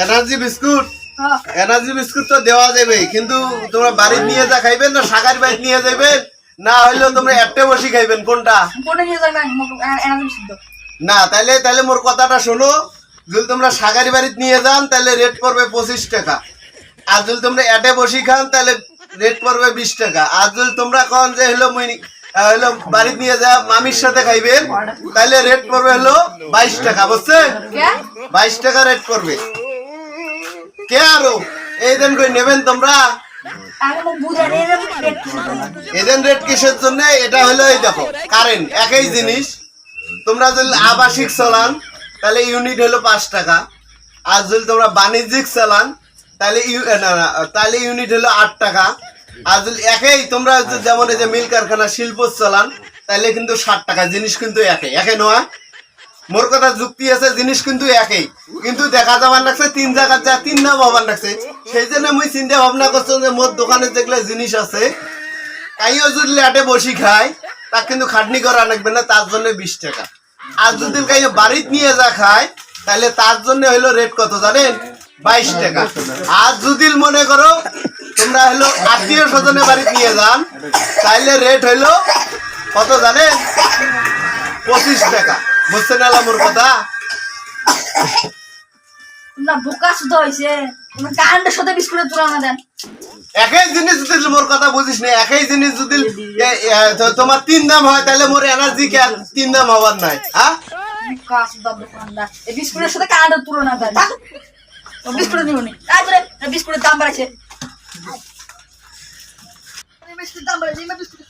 Energy biscuit energy biscuit তো দেওয়া যাবে, কিন্তু তোমরা বাড়ি নিয়ে যা খাইবেন না শাকার বাড়ি নিয়ে যাবেন, না হইলেও তোমরা একটা বসি খাইবেন। কোনটা? না তাইলে তাইলে মোর কথাটা শোনো, যদি তোমরা শাকারি বাড়িতে নিয়ে যান তাহলে রেট পড়বে 25 টাকা, আর যদি তোমরা এটে বসি খান তাহলে রেট পড়বে 20 টাকা। আর যদি তোমরা কন যে হলো হলো বাড়িতে নিয়ে যা মামির সাথে খাইবেন তাহলে রেট পড়বে হলো 22 টাকা, বুঝছেন? 22 টাকা রেট পড়বে। কে আরো এই দেন কই নেবেন তোমরা? এদের রেট কিসের জন্য? এটা হলো এই দেখো কারেন্ট একই জিনিস, তোমরা যদি আবাসিক চালান তাহলে ইউনিট হলো 5 টাকা, আর যদি তোমরা বাণিজ্যিক চালান তাহলে তাহলে ইউনিট হলো 8 টাকা। আর যদি একই তোমরা যেমন এই যে মিল কারখানা শিল্প চালান তাহলে কিন্তু 60 টাকা। জিনিস কিন্তু একই একই নয়, মোর কথা যুক্তি আছে, জিনিস কিন্তু একই, কিন্তু দেখা যাবার লাগছে 3 জায়গার যা 3 নাম হবার লাগছে। সেই জন্য মুই চিন্তা ভাবনা করছো যে মোর দোকানে যেগুলো জিনিস আছে তাইও যদি লেটে বসি খায় তা কিন্তু খাটনি করা লাগবে না, তার জন্য 20 টাকা। আর যদি কাইও বাড়িতে নিয়ে যা খায় তাহলে তার জন্য হইলো রেট কত জানেন? 22 টাকা। আর যদি মনে করো তোমরা হলো আত্মীয় স্বজনের বাড়িতে নিয়ে যান তাহলে রেট হইলো কত জানেন? 25 টাকা। বুঝছেন আলা মোর কথা? একই জিনিস যদি মোর কথা বুঝিস না, একই জিনিস যদি তোমার 3 দাম হয় তাহলে মোর এনার্জি কে 3 দাম হবার নাই। হ্যাঁ বিস্কুটের সাথে কারেন্টের তুলনা দেয়। বিস্কুটের দিবনি বিস্কুটের দাম বাড়ছে, বিস্কুটের দাম বাড়ছে, বিস্কুটের